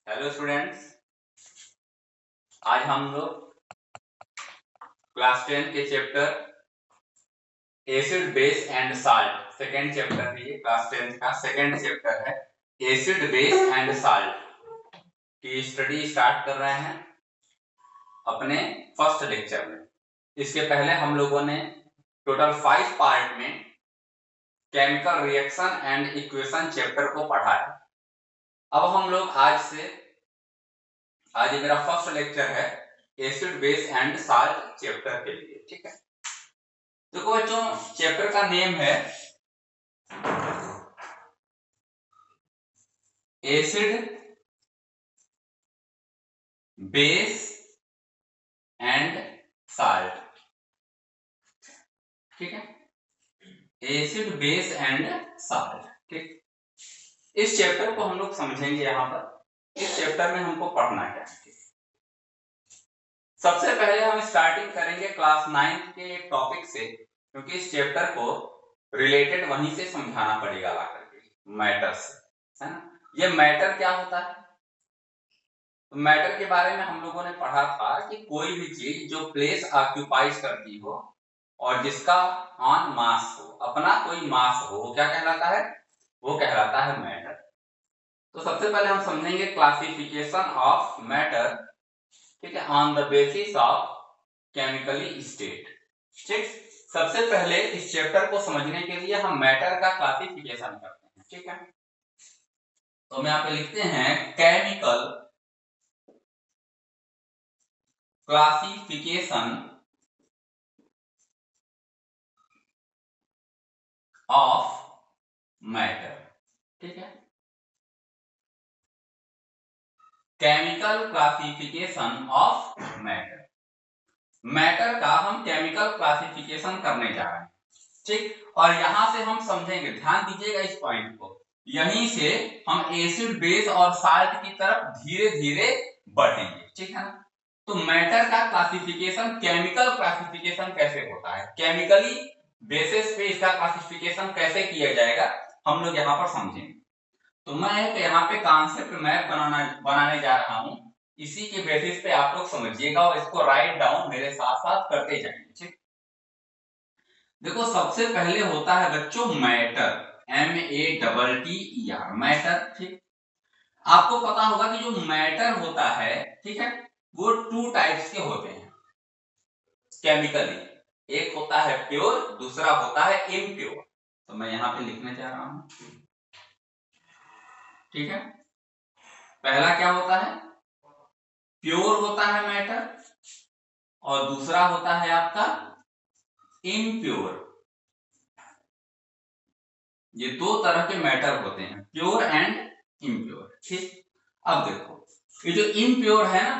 Hello students, आज हम लोग क्लास 10 के chapter acid base and salt second chapter है। ये क्लास 10 का सेकेंड चैप्टर है एसिड बेस एंड साल्ट की स्टडी स्टार्ट कर रहे हैं अपने फर्स्ट लेक्चर में। इसके पहले हम लोगों ने टोटल 5 पार्ट में chemical reaction and equation chapter को पढ़ा है। अब हम लोग आज ये मेरा फर्स्ट लेक्चर है acid base and salt chapter के लिए। ठीक है, देखो बच्चों, चैप्टर का नेम है एसिड बेस एंड साल्ट। ठीक है, एसिड बेस एंड साल्ट। ठीक, इस चैप्टर को हम लोग समझेंगे। यहां पर इस चैप्टर में हमको पढ़ना क्या है। सबसे पहले हम स्टार्टिंग करेंगे क्लास 9 के एक टॉपिक से, क्योंकि इस चैप्टर को रिलेटेड वहीं से समझाना पड़ेगा ला करके, मैटर से, है ना। ये मैटर क्या होता है? तो मैटर के बारे में हम लोगों ने पढ़ा था कि कोई भी चीज जो प्लेस ऑक्यूपाइज करती हो और जिसका ऑन मास हो, अपना कोई मास हो, वो क्या कहलाता है? वो कहलाता है मैटर। तो सबसे पहले हम समझेंगे क्लासिफिकेशन ऑफ मैटर, ठीक है, on the basis of chemically state. ठीक, सबसे पहले इस चैप्टर को समझने के लिए हम मैटर का क्लासिफिकेशन करते हैं। ठीक है, तो हम यहाँ पे लिखते हैं केमिकल क्लासिफिकेशन ऑफ मैटर। ठीक है, chemical classification of matter. Matter का हम केमिकल क्लासिफिकेशन करने जा रहे हैं। ठीक, और यहां से हम समझेंगे, ध्यान दीजिएगा इस पॉइंट को, यहीं से हम एसिड बेस और साल्ट की तरफ धीरे धीरे बढ़ेंगे। ठीक है ना। तो मैटर का क्लासिफिकेशन, केमिकल क्लासिफिकेशन कैसे होता है, केमिकली बेसिस पे इसका क्लासिफिकेशन कैसे किया जाएगा, हम लोग यहाँ पर समझेंगे। तो मैं एक यहाँ पे कॉन्सेप्ट मैप बनाने जा रहा हूँ, इसी के बेसिस पे आप लोग समझिएगा और इसको राइट डाउन मेरे साथ साथ करते जाएंगे। ठीक, देखो सबसे पहले होता है बच्चों मैटर, MATTER, मैटर। ठीक, आपको पता होगा कि जो मैटर होता है, ठीक है, वो 2 टाइप्स के होते हैं केमिकली। एक होता है प्योर, दूसरा होता है इम्प्योर। तो मैं यहां पे लिखने जा रहा हूं। ठीक है, पहला क्या होता है? प्योर होता है मैटर, और दूसरा होता है आपका इम्प्योर। ये 2 तरह के मैटर होते हैं, प्योर एंड इम्प्योर। ठीक, अब देखो, ये जो इम्प्योर है ना,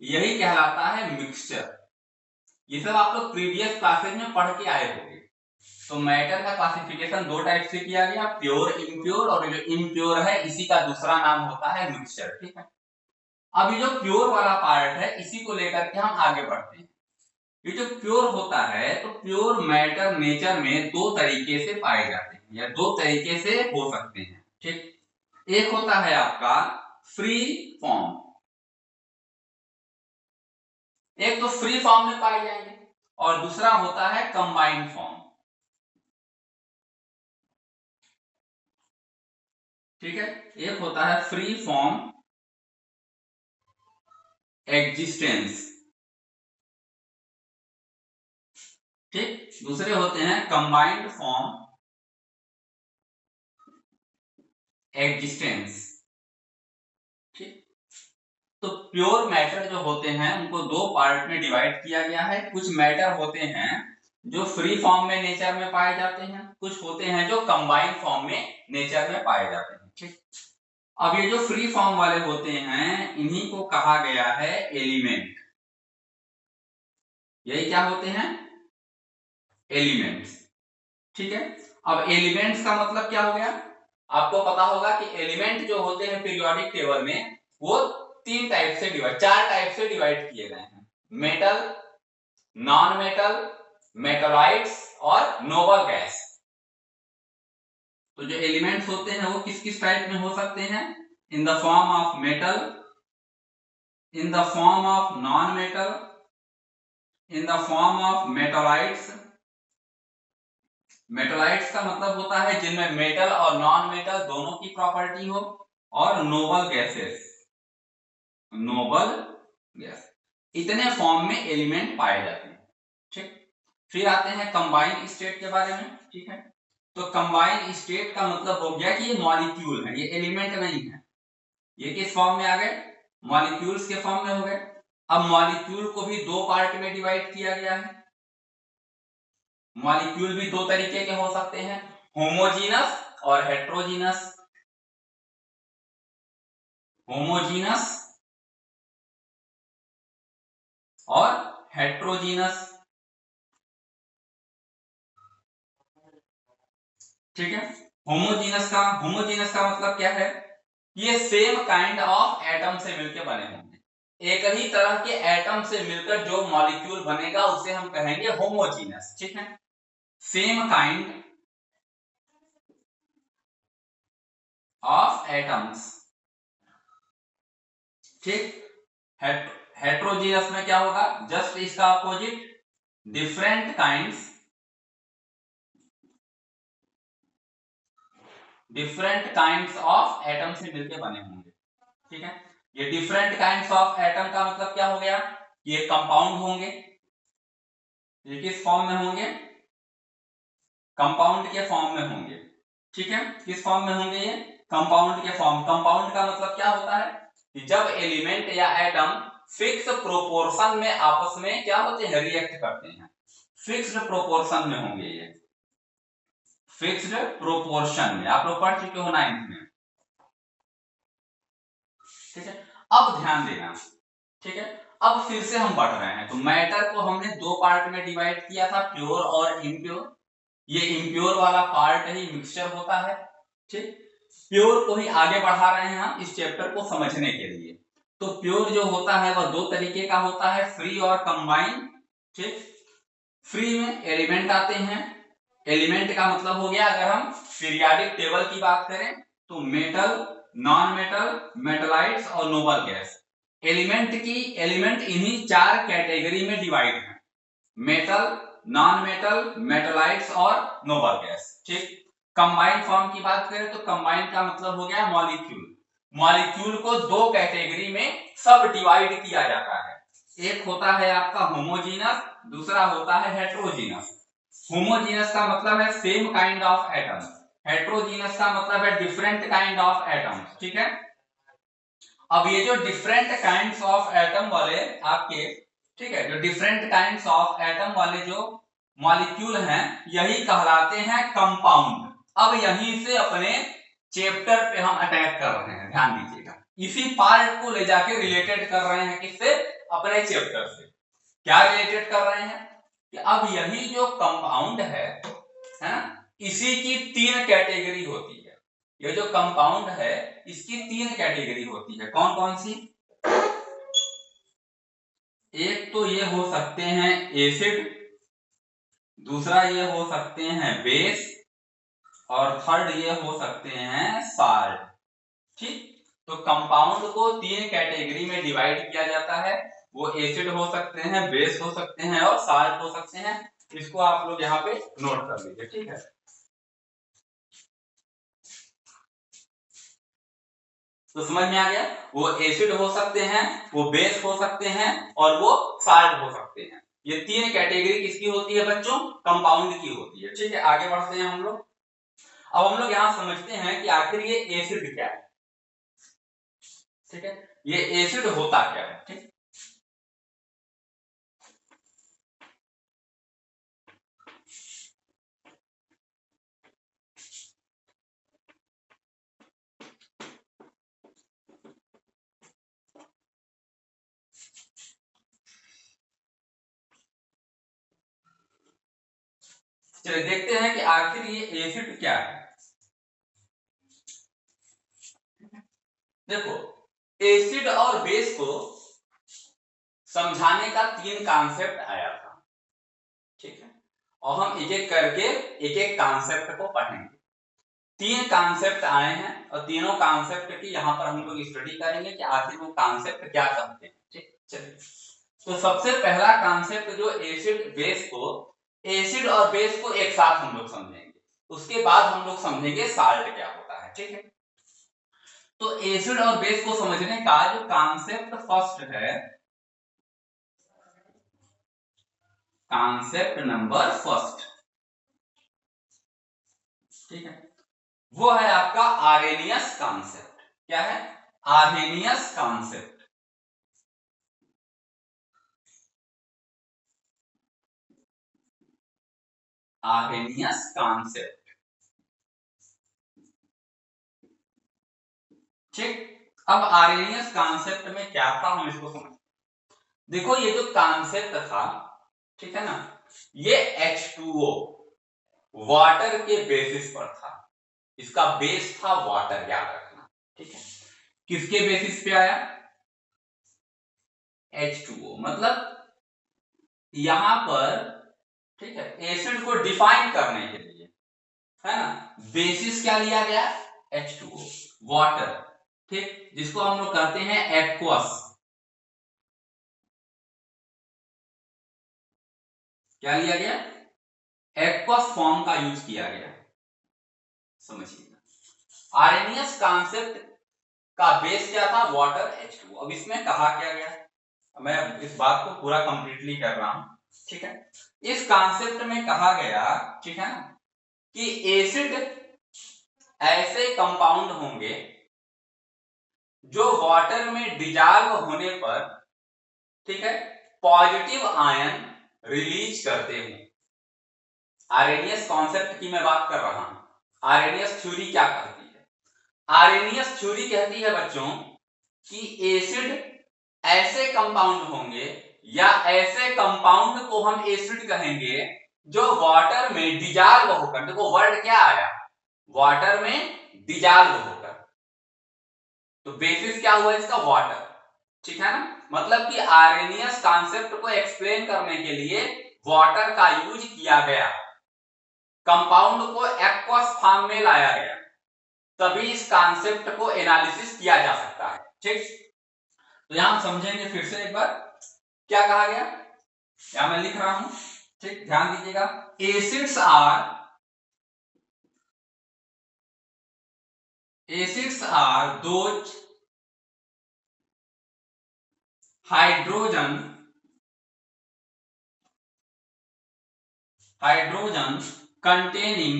यही कहलाता है मिक्सचर। ये सब आप लोग प्रीवियस क्लासेज में पढ़ के आए होंगे। तो मैटर का क्लासिफिकेशन 2 टाइप से किया गया, प्योर, इम्प्योर, और जो इम्प्योर है इसी का दूसरा नाम होता है मिक्सचर। ठीक है, अब ये जो प्योर वाला पार्ट है, इसी को लेकर के हम आगे बढ़ते हैं। ये जो प्योर होता है, तो प्योर मैटर नेचर में 2 तरीके से पाए जाते हैं, या 2 तरीके से हो सकते हैं। ठीक, एक होता है आपका फ्री फॉर्म, एक तो फ्री फॉर्म में पाए जाएंगे, और दूसरा होता है कंबाइंड फॉर्म। ठीक है, एक होता है फ्री फॉर्म एग्जिस्टेंस, ठीक, दूसरे होते हैं कंबाइंड फॉर्म एग्जिस्टेंस। ठीक, तो प्योर मैटर जो होते हैं उनको 2 पार्ट में डिवाइड किया गया है। कुछ मैटर होते हैं जो फ्री फॉर्म में नेचर में पाए जाते हैं, कुछ होते हैं जो कंबाइंड फॉर्म में नेचर में पाए जाते हैं। ठीक, अब ये जो फ्री फॉर्म वाले होते हैं, इन्हीं को कहा गया है एलिमेंट। यही क्या होते हैं? एलिमेंट्स। ठीक है, अब एलिमेंट्स का मतलब क्या हो गया? आपको पता होगा कि एलिमेंट जो होते हैं पीरियोडिक टेबल में, वो 4 टाइप से डिवाइड किए गए हैं, मेटल, नॉन मेटल, मेटलॉइड्स और नोबल गैस। तो जो एलिमेंट्स होते हैं वो किस किस टाइप में हो सकते हैं? in the form of metal, in the form of non-metal, in the form of metallites. मेटलाइट्स का मतलब होता है जिनमें मेटल और नॉन मेटल दोनों की प्रॉपर्टी हो, और नोबल गैसेस, नोबल गैस, इतने फॉर्म में एलिमेंट पाए जाते हैं। ठीक, फिर आते हैं कंबाइंड स्टेट के बारे में। ठीक है, तो कंबाइंड स्टेट का मतलब हो गया कि ये मॉलिक्यूल है, ये एलिमेंट नहीं है। ये किस फॉर्म में आ गए? मॉलिक्यूल्स के फॉर्म में हो गए। अब मॉलिक्यूल को भी दो पार्ट में डिवाइड किया गया है। मॉलिक्यूल भी दो तरीके के हो सकते हैं, होमोजीनस और हेट्रोजीनस। होमोजीनस और हेट्रोजीनस। ठीक है, होमोजीनस का मतलब क्या है? ये सेम काइंड ऑफ एटम से मिलकर बने होंगे। एक ही तरह के एटम से मिलकर जो मॉलिक्यूल बनेगा उसे हम कहेंगे होमोजीनस। ठीक है, सेम काइंड ऑफ एटम्स। ठीक, हेट्रोजीनस में क्या होगा? जस्ट इसका opposite, different kinds, different kinds of atom से मिलकर बने होंगे। ठीक है, ये डिफरेंट काइंड्स ऑफ एटम का मतलब क्या हो गया? ये कंपाउंड होंगे। ये किस फॉर्म में होंगे? कंपाउंड के फॉर्म में होंगे। ठीक है, किस फॉर्म में होंगे? ये कंपाउंड के फॉर्म। कंपाउंड का मतलब क्या होता है कि जब एलिमेंट या एटम फिक्स प्रोपोर्शन में आपस में क्या होते हैं? रिएक्ट करते हैं। फिक्स्ड प्रोपोर्शन में होंगे ये, फिक्स्ड प्रोपोर्शन में। आप लोग पढ़ चुके हो 9th में। ठीक है, अब ध्यान देना। ठीक है, अब फिर से हम बढ़ रहे हैं। तो मैटर को हमने दो पार्ट में डिवाइड किया था, प्योर और इम्प्योर। ये इम्प्योर वाला पार्ट ही मिक्सचर होता है। ठीक, प्योर को ही आगे बढ़ा रहे हैं हम इस चैप्टर को समझने के लिए। तो प्योर जो होता है वह दो तरीके का होता है, फ्री और कंबाइन। ठीक, फ्री में एलिमेंट आते हैं। एलिमेंट का मतलब हो गया, अगर हम पीरियोडिक टेबल की बात करें तो मेटल, नॉन मेटल, मेटलाइट्स और नोबल गैस। एलिमेंट इन्हीं चार कैटेगरी में डिवाइड है, मेटल, नॉन मेटल, मेटलाइट्स और नोबल गैस। ठीक, कंबाइंड फॉर्म की बात करें तो कंबाइंड का मतलब हो गया मॉलिक्यूल। मॉलिक्यूल को दो कैटेगरी में सब डिवाइड किया जाता है। एक होता है आपका होमोजीनस, दूसरा होता है हेट्रोजीनस। होमोजीनस का मतलब है same kind of atom, heterogeneous का मतलब है डिफरेंट काइंड ऑफ एटम। ठीक है, अब ये जो डिफरेंट काइंड्स ऑफ एटम वाले आपके, ठीक है, जो डिफरेंट काइंड्स ऑफ एटम वाले जो मॉलिक्यूल हैं, यही कहलाते हैं कंपाउंड। अब यहीं से अपने चैप्टर पे हम अटैक कर रहे हैं, ध्यान दीजिएगा। इसी पार्ट को ले जाके रिलेटेड कर रहे हैं, किससे? अपने चैप्टर से। क्या रिलेटेड कर रहे हैं कि अब यही जो कंपाउंड है ना, इसी की तीन कैटेगरी होती है। ये जो कंपाउंड है इसकी तीन कैटेगरी होती है। कौन कौन सी? एक तो ये हो सकते हैं एसिड, दूसरा ये हो सकते हैं बेस, और थर्ड ये हो सकते हैं साल्ट। ठीक, तो कंपाउंड को तीन कैटेगरी में डिवाइड किया जाता है। वो एसिड हो सकते हैं, बेस हो सकते हैं और साल्ट हो सकते हैं। इसको आप लोग यहाँ पे नोट कर लीजिए। ठीक है, तो समझ में आ गया? वो एसिड हो सकते हैं, वो बेस हो सकते हैं और वो साल्ट हो सकते हैं। ये तीन कैटेगरी किसकी होती है बच्चों? कंपाउंड की होती है। ठीक है, आगे बढ़ते हैं हम लोग। अब हम लोग यहाँ समझते हैं कि आखिर ये एसिड क्या है। ठीक है, ये एसिड होता क्या है? ठीक, चलिए देखते हैं कि आखिर ये एसिड क्या है। देखो, एसिड और बेस को समझाने का तीन कॉन्सेप्ट आया था। ठीक है, और हम एक एक करके एक एक कॉन्सेप्ट को पढ़ेंगे। तीन कॉन्सेप्ट आए हैं और तीनों कॉन्सेप्ट की यहाँ पर हम लोग स्टडी करेंगे कि आखिर वो कॉन्सेप्ट क्या कहते हैं। ठीक, चलिए। तो सबसे पहला कॉन्सेप्ट जो एसिड और बेस को एक साथ हम लोग समझेंगे, उसके बाद हम लोग समझेंगे साल्ट क्या होता है। ठीक है, तो एसिड और बेस को समझने का जो कॉन्सेप्ट फर्स्ट है, कॉन्सेप्ट नंबर फर्स्ट, ठीक है, वो है आपका आर्हेनियस कॉन्सेप्ट। क्या है? Arrhenius concept. आर्हेनियस कॉन्सेप्ट, ठीक। अब आर्हेनियस कॉन्सेप्ट में क्या था हम इसको समझ। देखो ये जो कॉन्सेप्ट था, ठीक है ना, ये H2O वाटर के बेसिस पर था। इसका बेस था वाटर, याद रखना। ठीक है, किसके बेसिस पे आया? H2O। मतलब यहां पर, ठीक है, एसिड को डिफाइन करने के लिए, है ना, बेसिस क्या लिया गया? H2O water. ठीक, जिसको हम लोग कहते हैं एक्वस। क्या लिया गया? एक्वस फॉर्म का यूज किया गया। समझिएगा, आर्हेनियस कॉन्सेप्ट का बेस क्या था? Water, H2O। अब इसमें कहा क्या गया, मैं इस बात को पूरा कंप्लीटली कर रहा हूं। ठीक है, इस कॉन्सेप्ट में कहा गया, ठीक है, कि एसिड ऐसे कंपाउंड होंगे जो वाटर में डिजॉल्व होने पर, ठीक है, पॉजिटिव आयन रिलीज करते हैं। आर्हेनियस कॉन्सेप्ट की मैं बात कर रहा हूं। आर्हेनियस थ्योरी क्या कहती है? आर्हेनियस थ्योरी कहती है बच्चों कि एसिड ऐसे कंपाउंड होंगे, या ऐसे कंपाउंड को हम एसिड कहेंगे जो वाटर में डिजॉल्व होकर, देखो वर्ड क्या आया, वाटर में डिजॉल्व होकर, तो बेसिस क्या हुआ इसका? वाटर। ठीक है ना, मतलब कि आर्हेनियस कॉन्सेप्ट को एक्सप्लेन करने के लिए वाटर का यूज किया गया, कंपाउंड को एक्वस फॉर्म में लाया गया, तभी इस कॉन्सेप्ट को एनालिसिस किया जा सकता है। ठीक, तो यहां समझेंगे फिर से एक बार क्या कहा गया, यहां मैं लिख रहा हूं। ठीक, ध्यान दीजिएगा। Acids are those hydrogen containing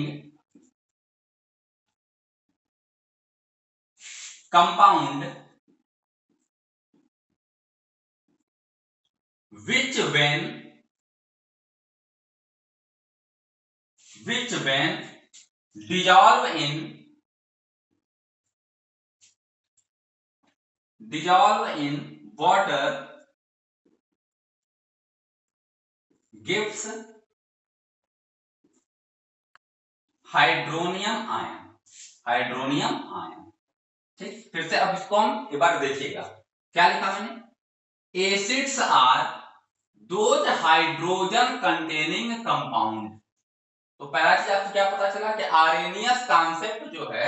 compound which when dissolve in water gives hydronium ion. ठीक, फिर से अब इसको हम एक बार देखिएगा, क्या लिखा मैंने? Acids are those hydrogen containing compound. तो पहला चीज आपको क्या पता चला कि आर्हेनियस कॉन्सेप्ट जो है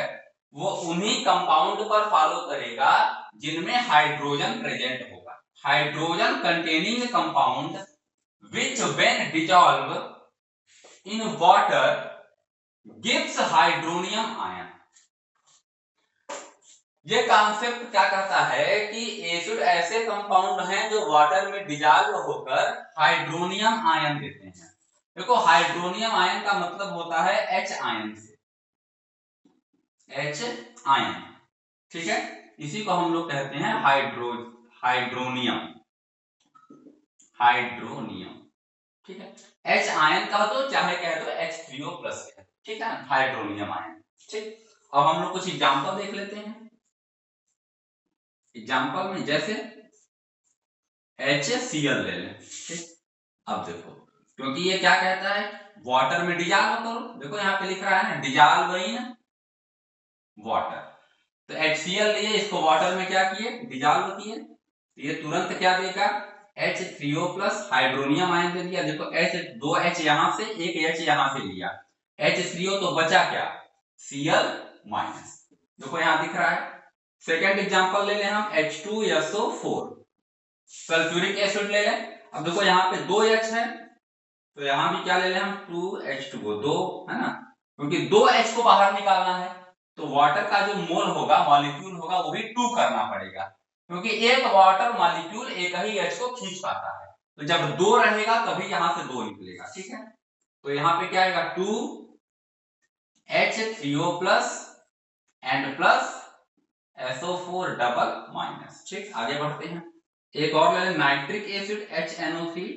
वो उन्हीं कंपाउंड पर फॉलो करेगा जिनमें हाइड्रोजन प्रेजेंट होगा। Hydrogen containing compound which when dissolved in water gives hydronium ion. ये कॉन्सेप्ट क्या कहता है कि एसिड ऐसे कंपाउंड हैं जो वाटर में डिजॉल्व होकर हाइड्रोनियम आयन देते हैं। देखो हाइड्रोनियम आयन का मतलब होता है H आयन से, H आयन। ठीक है, इसी को हम लोग कहते हैं हाइड्रोनियम। ठीक है, H आयन कह दो चाहे कह दो H3O+, ठीक है, हाइड्रोनियम आयन। ठीक, अब हम लोग कुछ एग्जांपल देख लेते हैं। एग्जांपल में जैसे HCl ले लें। ठीक, अब देखो, क्योंकि ये क्या कहता है, वाटर में डिजॉल्व करो। देखो यहाँ पे लिख रहा है ना, डिजॉल्व इन वाटर। तो HCl लिए, इसको वाटर में क्या किए? डिजॉल्व किए। तो ये तुरंत क्या देगा? H3O+ हाइड्रोनियम आयन दे दिया। देखो दो H यहां से, एक H यहां से लिया, H3O, तो बचा क्या? Cl minus. देखो यहां दिख रहा है। सेकेंड एग्जांपल ले लें हम H2SO4 सल्फ्यूरिक एसिड ले लें। अब देखो यहाँ पे 2 H है तो यहां भी क्या ले लें हम 2H2O, 2 है ना, क्योंकि 2 H को बाहर निकालना है तो वाटर का जो मोल होगा, मॉलिक्यूल होगा, वो भी 2 करना पड़ेगा, क्योंकि एक वाटर मॉलिक्यूल एक ही H को खींच पाता है। तो जब 2 रहेगा तभी यहां से 2 निकलेगा। ठीक है, तो यहाँ पे क्या आएगा 2H3O plus and plus SO4 double minus. ठीक, आगे बढ़ते हैं। एक और ले लें नाइट्रिक एसिड HNO3।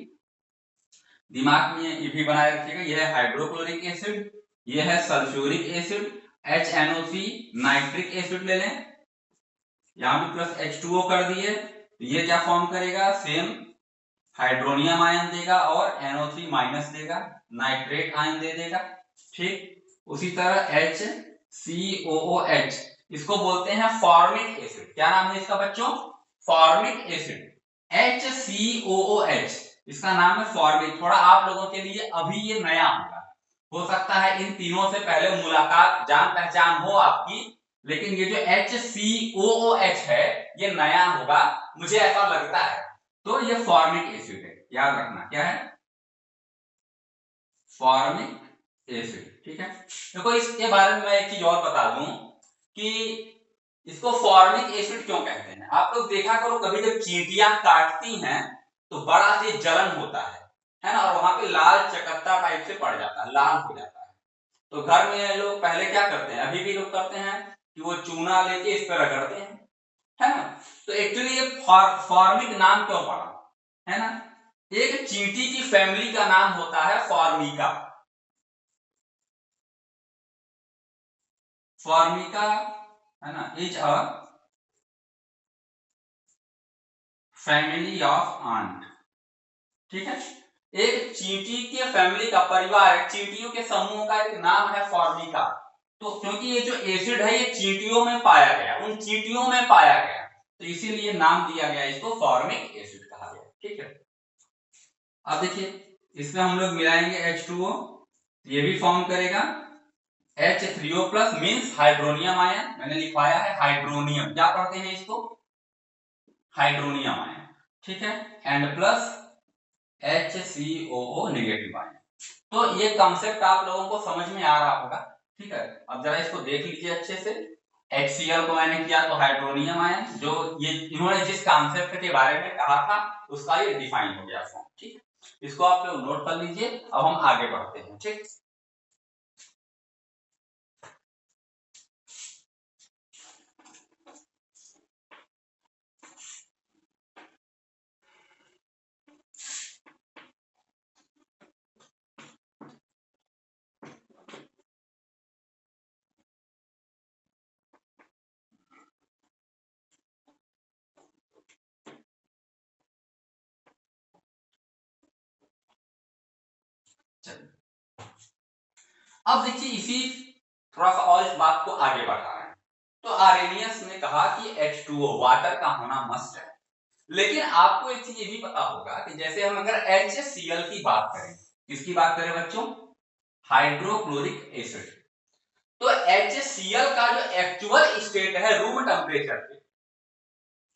दिमाग में ये भी बनाए रखिएगा, यह है हाइड्रोक्लोरिक एसिड, यह है sulphuric acid. HNO3 nitric acid ले लें, यहां भी प्लस H2O कर दिए तो ये क्या फॉर्म करेगा, सेम हाइड्रोनियम आयन देगा और NO3 माइनस देगा, नाइट्रेट आयन दे देगा। ठीक, उसी तरह HCOOH, इसको बोलते हैं फॉर्मिक एसिड। क्या नाम है इसका बच्चों, फॉर्मिक एसिड HCOOH, इसका नाम है फॉर्मिक। थोड़ा आप लोगों के लिए अभी ये नया होगा, हो सकता है इन तीनों से पहले मुलाकात जान पहचान हो आपकी, लेकिन ये जो HCOOH है ये नया होगा, मुझे ऐसा लगता है। तो ये फॉर्मिक एसिड है, याद रखना क्या है, फॉर्मिक एसिड। ठीक है, देखो इसके बारे में मैं एक चीज और बता दूं कि इसको फॉर्मिक एसिड क्यों कहते हैं। आप लोग देखा करो कभी जब चींटियां काटती हैं तो बड़ा से जलन होता है ना, और वहां पे लाल चकत्ता टाइप से पड़ जाता है, लाल हो जाता है। तो घर में लोग पहले क्या करते हैं, अभी भी लोग करते हैं कि वो चूना लेके इस पर रगड़ते हैं, है ना। तो एक्चुअली ये फॉर्मिक नाम क्यों पड़ा, है ना। एक चींटी की फैमिली का नाम होता है फॉर्मिका। फॉर्मिका है ना, is a family of ant. ठीक है, एक चींटी के फैमिली का परिवार, चींटियों के समूह का एक नाम है फॉर्मिका। तो क्योंकि ये जो एसिड है ये चींटियों में पाया गया, उन चींटियों में पाया गया, तो इसीलिए नाम दिया गया, इसको फॉर्मिक एसिड कहा गया। ठीक है, अब देखिए इसमें हम लोग मिलाएंगे H2O, ये भी फॉर्म करेगा H3O plus means hydronium ion, मैंने लिखवाया है हाइड्रोनियम, क्या पढ़ते हैं इसको, हाइड्रोनियम आयन। ठीक है, and plus HCOO negative ion. तो ये कॉन्सेप्ट आप लोगों को समझ में आ रहा होगा। ठीक है, अब जरा इसको देख लीजिए अच्छे से। HCl को मैंने किया तो हाइड्रोनियम आयन, जो ये इन्होंने जिस कॉन्सेप्ट के बारे में कहा था उसका ये डिफाइन हो गया फॉर्म। ठीक है, इसको आप लोग नोट कर लीजिए। अब हम आगे बढ़ते हैं। ठीक, अब देखिए इसी थोड़ा सा और इस बात को आगे बढ़ा रहे हैं। तो आरेनियस ने कहा कि H2O वाटर का होना मस्ट है, लेकिन आपको एक चीज ये भी पता होगा कि जैसे हम अगर HCl की बात करें, किसकी बात करें बच्चों, हाइड्रोक्लोरिक एसिड, तो HCl का जो एक्चुअल स्टेट है रूम टेम्परेचर पे,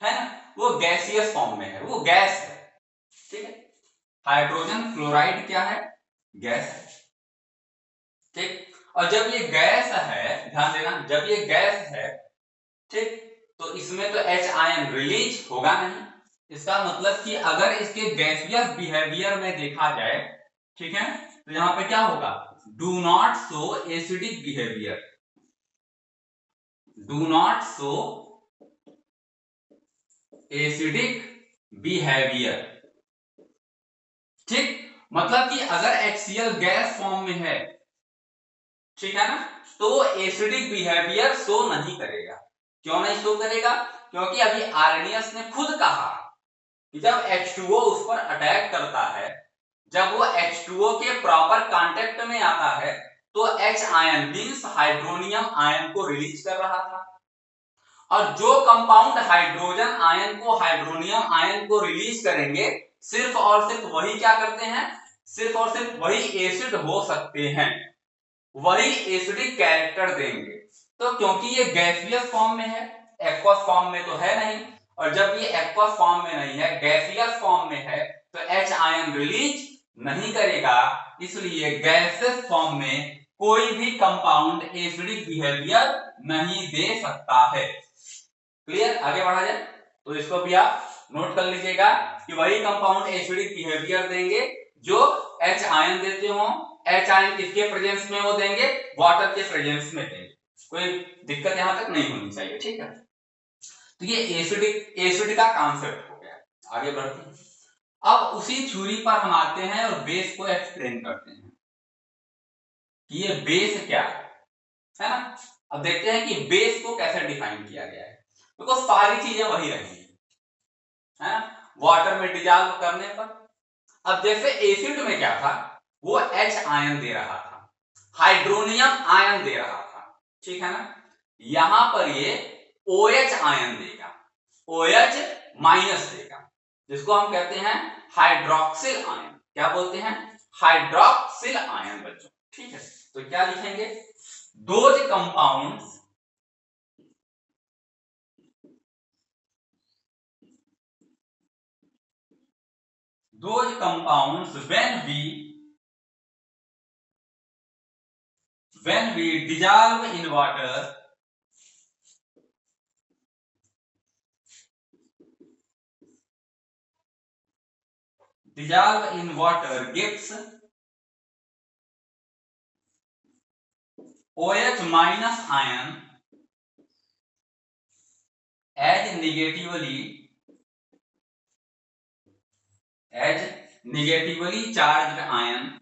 है ना, वो गैसियस फॉर्म में है, वो गैस है। ठीक है, हाइड्रोजन फ्लोराइड क्या है, गैस है। ठीक, और जब ये गैस है, ध्यान देना, जब ये गैस है, ठीक, तो इसमें तो H आयन रिलीज होगा नहीं। इसका मतलब कि अगर इसके गैसियस बिहेवियर में देखा जाए, ठीक है, तो यहां पे क्या होगा, do not show acidic behaviour, do not show acidic behaviour. ठीक, मतलब कि अगर HCl गैस फॉर्म में है, ठीक है ना, तो एसिडिक बिहेवियर शो नहीं करेगा। क्यों नहीं शो करेगा, क्योंकि अभी आर्नियस ने खुद कहा कि जब H2O उस पर अटैक करता है, जब वो H2O के प्रॉपर कांटेक्ट में आता है, तो H ion means hydronium ion को रिलीज कर रहा था, और जो कंपाउंड हाइड्रोजन आयन को हाइड्रोनियम आयन को रिलीज करेंगे, सिर्फ और सिर्फ वही क्या करते हैं, सिर्फ और सिर्फ वही एसिड हो सकते हैं, वही एसिडिक कैरेक्टर देंगे। तो क्योंकि ये गैसियस फॉर्म में है, एक्वस फॉर्म में तो है नहीं, और जब ये एक्वस फॉर्म में नहीं है, गैसियस फॉर्म में है, तो H आयन रिलीज नहीं करेगा, इसलिए गैसियस फॉर्म में कोई भी कंपाउंड एसिडिक बिहेवियर नहीं दे सकता है। क्लियर? आगे बढ़ा जाए तो इसको भी आप नोट कर लीजिएगा कि वही कंपाउंड एसिडिक बिहेवियर देंगे जो H आयन देते हो। H आयन किसके प्रेजेंस में वो देंगे? वाटर के प्रेजेंस में देंगे। कोई दिक्कत यहां तक नहीं होनी चाहिए, ठीक है? तो ये एसिड का कॉन्सेप्ट हो गया। आगे बढ़ते हैं, अब उसी थ्योरी पर हम आते हैं और बेस को एक्सप्लेन करते हैं कि ये बेस क्या है ना? अब देखते हैं कि बेस को कैसे डिफाइन किया गया है, बिकॉज तो सारी चीजें वही रहेंगी, है ना? वाटर में डिजॉल्व करने पर, अब जैसे एसिड में क्या था, वो H आयन दे रहा था, हाइड्रोनियम आयन दे रहा था, ठीक है ना? यहां पर ये OH आयन देगा, OH माइनस देगा, जिसको हम कहते हैं हाइड्रोक्सिल आयन। क्या बोलते हैं? हाइड्रोक्सिल आयन बच्चों, ठीक है? तो क्या लिखेंगे? Those compounds when we dissolve in water, gives OH minus ion as negatively charged ion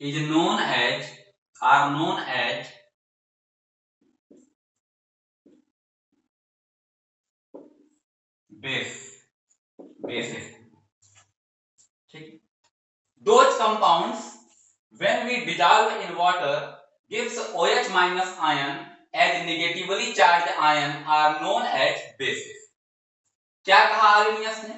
is known as bases, ठीक? Those compounds when we dissolve in water gives OH minus ion as negatively charged ion are known as bases. क्या कहा आर्रेनियस ने?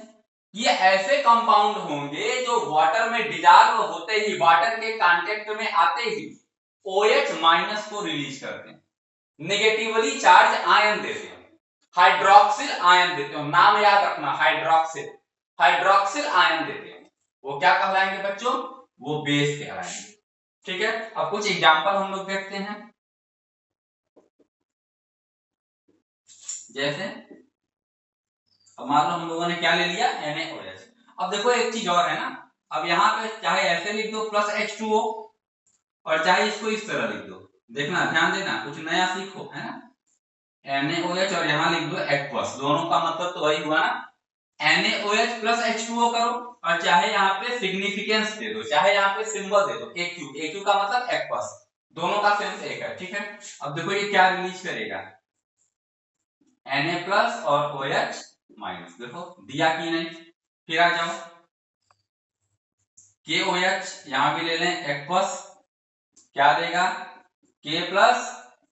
ये ऐसे compound होंगे जो water में dissolve होते ही, वाटर के कांटेक्ट में आते ही OH माइनस को रिलीज करते हैं, नेगेटिवली चार्ज आयन देते हैं, हाइड्रोक्सिल आयन देते हो, नाम याद रखना, हाइड्रोक्सिल आयन देते हैं, वो क्या कहलाएंगे बच्चों? वो बेस कहलाएंगे, ठीक है? अब कुछ एग्जांपल हम लोग देखते हैं, जैसे अब मान लो हम लोगों ने क्या ले लिया, NaOH। अब देखो एक चीज और है ना, अब यहाँ पे चाहे ऐसे लिख दो प्लस H2O, और चाहे इसको इस तरह लिख दो, देखना ध्यान देना, कुछ नया सीखो, है ना? NaOH और यहाँ लिख दो एक्वस, दोनों का मतलब तो वही हुआ ना, NaOH प्लस H2O करो, और चाहे यहाँ पे सिग्निफिकेंस दे दो, चाहे यहाँ पे सिंबल दे दो AQ का मतलब एक्वस, दोनों का सेंस एक है, ठीक है? अब देखो ये क्या रिलीज करेगा, Na प्लस और OH माइनस, देखो दिया कि नहीं? फिर आ जाओ KOH, यहां भी ले लें एक्वस, क्या देगा? K प्लस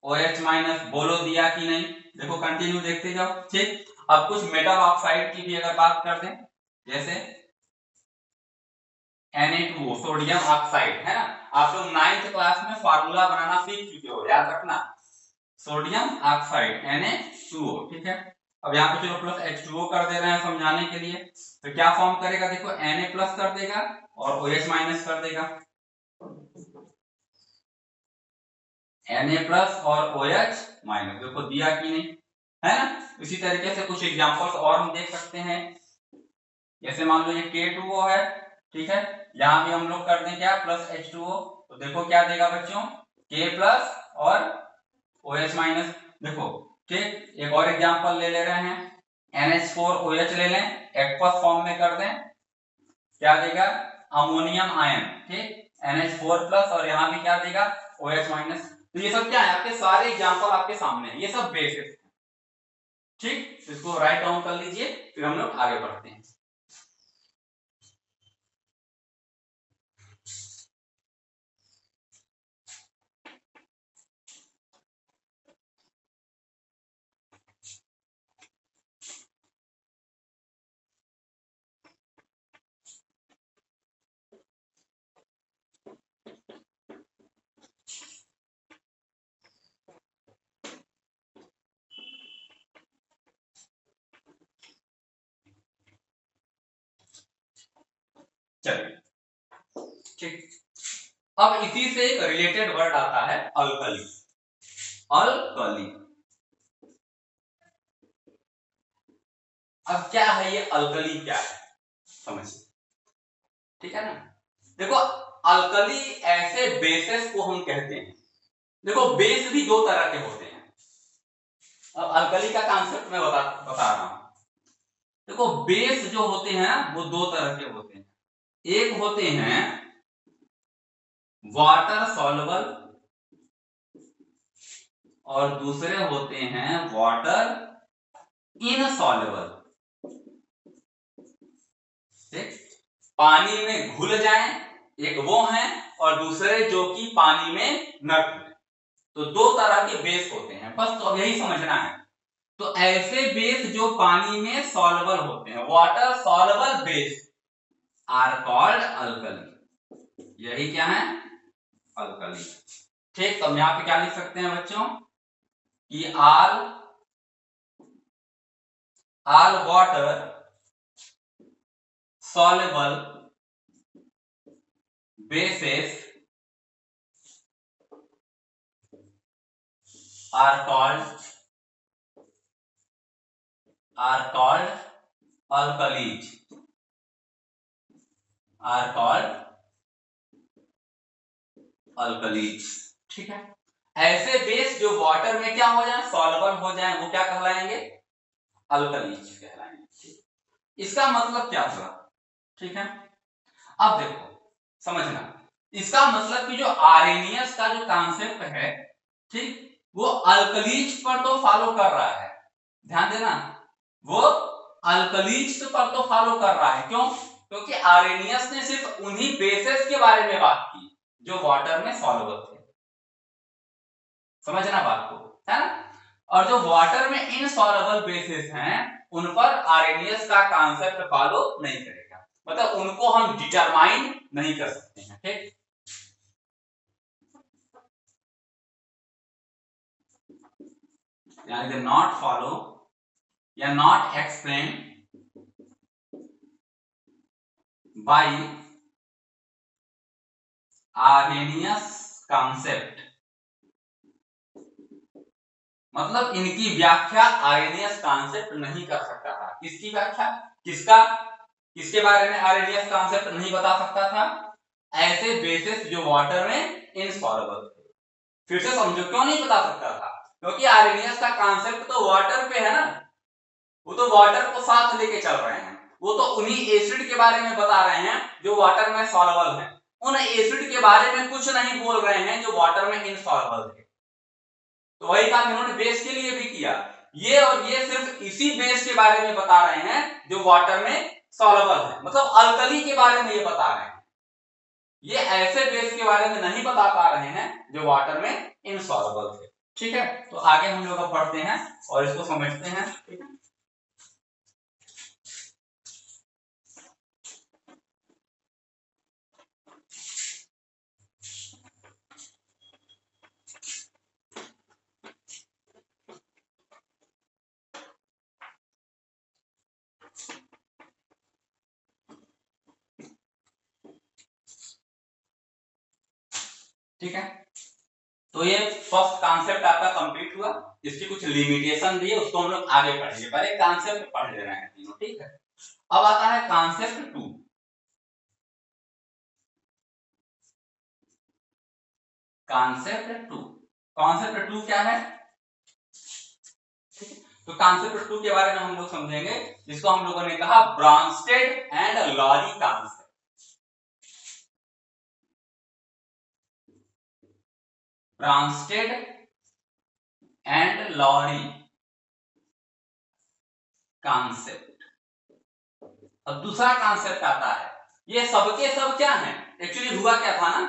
OH माइनस, बोलो दिया कि नहीं? देखो कंटिन्यू देखते जाओ, ठीक? अब कुछ मेटल ऑक्साइड की भी अगर बात कर दें, जैसे Na2O सोडियम ऑक्साइड, है ना? आप लोग 9th क्लास में फार्मूला बनाना सीख चुके हो, याद रखना, सोडियम ऑक्साइड Na2O, ठीक है? अब यहाँ पे चलो प्लस H2O कर दे रहे हैं समझाने के लिए, तो क्या फॉर्म करेगा? देखो Na प्लस कर देगा और OH माइनस कर देगा, Na प्लस और OH माइनस, देखो दिया कि नहीं, है ना? इसी तरीके से कुछ एग्जांपल्स और हम देख सकते हैं, जैसे मान लो ये K2O है, ठीक है? यहां भी हम लोग कर दें क्या, प्लस H2O, तो देखो क्या देगा बच्चों, K प्लस और OH माइनस, देखो ठीक? एक और एग्जांपल ले ले रहे हैं, NH4OH ले लें, एक्वस फॉर्म में कर दें, क्या देगा? अमोनियम आयन, ठीक? NH4 प्लस और यहां भी क्या देगा? OH minus. तो ये सब क्या है, आपके सारे एग्जांपल आपके सामने है, ये सब बेसिस, ठीक? इसको राइट डाउन कर लीजिए, फिर हम लोग आगे बढ़ते हैं। चलिए ठीक। अब इसी से एक रिलेटेड वर्ड आता है अल्कली। अल्कली, अब क्या है ये अल्कली, क्या है समझिए, ठीक है ना। देखो अल्कली ऐसे बेसेस को हम कहते हैं। देखो बेस भी दो तरह के होते हैं। अब अल्कली का कॉन्सेप्ट मैं बता रहा हूं। देखो बेस जो होते हैं वो दो तरह के होते हैं। एक होते हैं वाटर सॉल्युबल और दूसरे होते हैं वाटर इनसॉल्युबल। ठीक, पानी में घुल जाएं, एक वो है, और दूसरे जो कि पानी में न घुले। तो दो तरह के बेस होते हैं, बस तो अब यही समझना है। तो ऐसे बेस जो पानी में सॉल्युबल होते हैं, water soluble base are called alkali. यही क्या है, अल्कली। ठीक, तो हम यहां पे क्या लिख सकते हैं बच्चों कि all water soluble bases are called alkalis, are called alkalis। ठीक है, ऐसे बेस जो वाटर में क्या हो जाए, सॉल्युबल हो जाए, वो क्या कहलाएंगे, अल्कलीज कहलाएंगे। इसका मतलब क्या हुआ, ठीक है। अब देखो समझना, इसका मतलब कि जो आर्हेनियस का जो कॉन्सेप्ट है, ठीक, वो अल्कलीज पर तो फॉलो कर रहा है। ध्यान देना, वो अल्कलीज पर तो फॉलो कर रहा है। क्यों? क्योंकि आर्हेनियस ने सिर्फ उन्हीं बेसेस के बारे में बात की जो वाटर में सॉल्युबल थे। समझना बात को, है ना। और जो वाटर में इनसॉल्युबल बेसिस हैं, उन पर आर्हेनियस का कॉन्सेप्ट फॉलो नहीं करेगा, मतलब उनको हम डिटरमाइन नहीं कर सकते हैं। ठीक, यानी नॉट फॉलो या not explain by Arrhenius concept, मतलब इनकी व्याख्या आर्हेनियस कॉन्सेप्ट नहीं कर सकता था। किसकी व्याख्या, किसके बारे में आर्हेनियस कॉन्सेप्ट नहीं बता सकता था, ऐसे बेसिस जो वाटर में इनसॉल्युबल थे। फिर से समझो क्यों नहीं बता सकता था, क्योंकि आर्हेनियस का कॉन्सेप्ट तो वाटर पे है ना, वो तो वाटर को साथ लेके चल रहे हैं। वो तो उन्हीं एसिड के बारे में बता रहे हैं जो वाटर में सॉल्युबल है, उन एसिड के बारे में कुछ नहीं बोल रहे हैं जो वाटर में इनसॉल्युबल थे। तो वही काम इन्होंने बेस के लिए भी किया। ये और ये सिर्फ इसी बेस के बारे में बता रहे हैं जो वाटर में सॉल्युबल है, मतलब अल्कली के बारे में ये बता रहे हैं। ये ऐसे बेस के बारे में नहीं बता पा रहे हैं जो वाटर में इनसॉल्युबल थे। ठीक है, तो आगे हम लोग पढ़ते हैं और इसको समझते हैं। ठीक है, ठीक है। तो ये फर्स्ट कॉन्सेप्ट आपका कंप्लीट हुआ, इसकी कुछ लिमिटेशन दी है, उसको हम लोग आगे पढ़ेंगे। पहले कॉन्सेप्ट पढ़ ले रहे हैं तीनों, ठीक है। अब आता है कॉन्सेप्ट 2। कॉन्सेप्ट 2, कॉन्सेप्ट 2 क्या है, तो कॉन्सेप्ट 2 के बारे में हम लोग समझेंगे, जिसको हम लोगों ने कहा Bronsted and Lowry concept. Bronsted and Lowry concept. अब दूसरा कॉन्सेप्ट आता है, ये सबके सब क्या है, एक्चुअली हुआ क्या था ना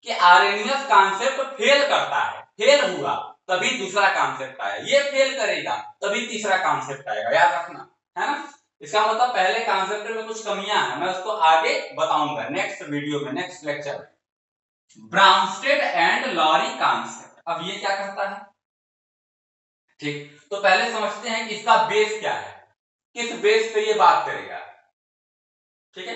कि आर्हेनियस कॉन्सेप्ट फेल करता है, फेल हुआ तभी दूसरा कॉन्सेप्ट आया, ये फेल करेगा तभी तीसरा कॉन्सेप्ट आएगा, याद रखना, है ना। इसका मतलब पहले कॉन्सेप्ट में कुछ कमियां हैं, मैं उसको आगे बताऊंगा नेक्स्ट वीडियो में, नेक्स्ट लेक्चर में। ब्रॉन्स्टेड एंड लॉरी कॉन्सेप्ट, अब ये क्या करता है, ठीक, तो पहले समझते हैं कि इसका बेस क्या है, किस बेस पे ये बात करेगा। ठीक है,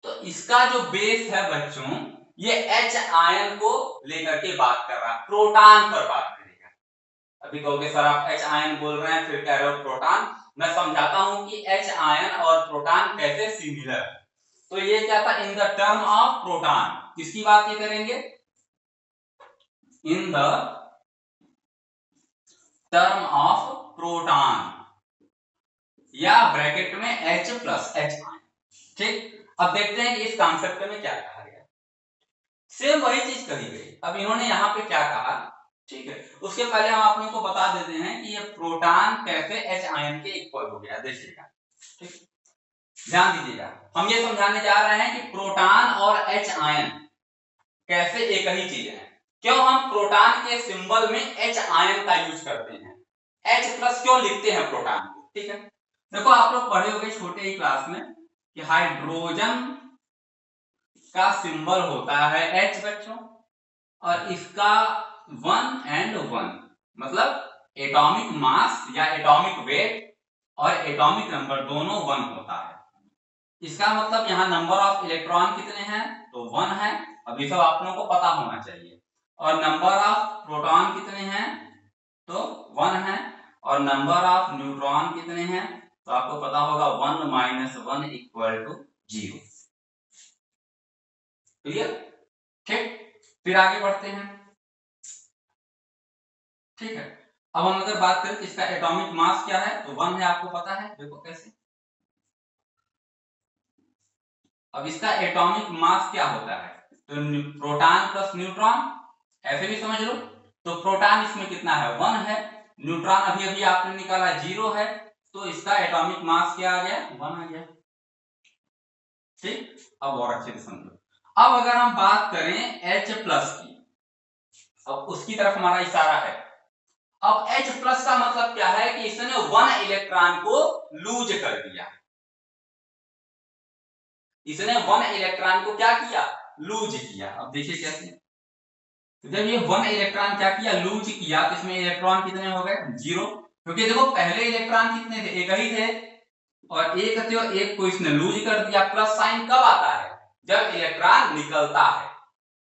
तो इसका जो बेस है बच्चों, ये H आयन को लेकर के बात कर रहा है, प्रोटॉन पर बात करेगा। अभी कहोगे सर आप H आयन बोल रहे हैं, फिर कह रहे हो प्रोटॉन। मैं समझाता हूं कि H आयन और प्रोटॉन कैसे सिमिलर है। तो ये क्या था, in the term of proton, किसकी बात ये करेंगे, in the term of proton, या ब्रैकेट में H प्लस H आयन। ठीक, अब देखते हैं कि इस कॉन्सेप्ट में क्या कहा गया। सेम वही चीज कही गई। अब इन्होंने यहाँ पे क्या कहा, ठीक है, उसके पहले हम आप लोगों को बता देते हैं कि ये प्रोटॉन कैसे H आयन के इक्वल हो गया। देखिएगा, ठीक, ध्यान दीजिएगा, हम ये समझाने जा रहे हैं कि प्रोटॉन और H आयन कैसे एक ही चीज है। क्यों हम प्रोटॉन के सिंबल में H आयन का यूज करते हैं, H प्लस क्यों लिखते हैं प्रोटॉन को। ठीक है, देखो आप लोग पढ़े होंगे छोटे ही क्लास में कि हाइड्रोजन का सिंबल होता है H बच्चों, और इसका 1 and 1 मतलब एटॉमिक मास या एटॉमिक वेट और एटॉमिक नंबर दोनों 1 होता है। इसका मतलब यहाँ नंबर ऑफ इलेक्ट्रॉन कितने हैं, तो 1 है। अब ये सब आप लोगों को पता होना चाहिए। और नंबर ऑफ प्रोटॉन कितने हैं, तो 1 है। और नंबर ऑफ न्यूट्रॉन कितने हैं, तो आपको पता होगा 1 माइनस 1 इक्वल टू 0। क्लियर, ठीक, फिर आगे बढ़ते हैं। ठीक है, अब हम अगर बात करें इसका एटॉमिक मास क्या है, तो 1 है, आपको पता है। देखो कैसे, अब इसका एटॉमिक मास क्या होता है, तो प्रोटॉन प्लस न्यूट्रॉन, ऐसे भी समझ लो। तो प्रोटॉन इसमें कितना है, 1 है। न्यूट्रॉन अभी अभी आपने निकाला 0 है, तो इसका एटॉमिक मास क्या आ गया, 1 आ गया। ठीक, अब और अच्छे से समझो। अब अगर हम बात करें H प्लस की, अब उसकी तरफ हमारा इशारा है। अब H प्लस का मतलब क्या है कि इसने 1 इलेक्ट्रॉन को लूज कर दिया। इसने 1 इलेक्ट्रॉन को क्या किया, लूज किया। अब देखिए कैसे, जब ये 1 इलेक्ट्रॉन क्या किया, लूज किया, तो इसमें इलेक्ट्रॉन कितने हो गए, 0। क्योंकि देखो पहले इलेक्ट्रॉन कितने थे, एक ही थे, और एक थे और एक को इसने लूज कर दिया। प्लस साइन कब आता है, जब इलेक्ट्रॉन निकलता है।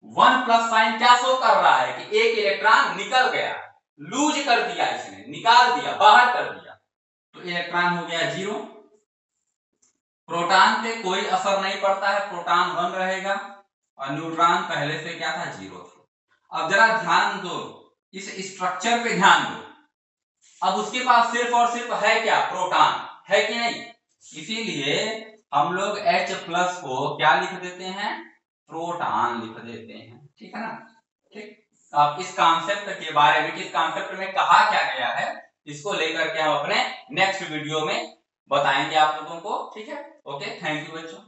1 प्लस साइन क्या शो कर रहा है कि एक इलेक्ट्रॉन निकल गया, लूज कर दिया, इसने निकाल दिया, बाहर कर दिया, तो इलेक्ट्रॉन हो गया 0। प्रोटॉन पे कोई असर नहीं पड़ता है, प्रोटॉन 1 रहेगा, और न्यूट्रॉन पहले से क्या था, 0 था। अब जरा ध्यान दो, इस स्ट्रक्चर पे ध्यान दो। अब उसके पास सिर्फ और सिर्फ है क्या, प्रोटॉन, है कि नहीं। इसीलिए हम लोग H प्लस को क्या लिख देते हैं, प्रोटॉन लिख देते हैं। ठीक है ना, ठीक। अब इस कॉन्सेप्ट के बारे में, किस कॉन्सेप्ट में कहा क्या गया है, इसको लेकर के हम अपने नेक्स्ट वीडियो में बताएंगे आप लोगों को। ठीक है, ओके, थैंक यू बच्चों।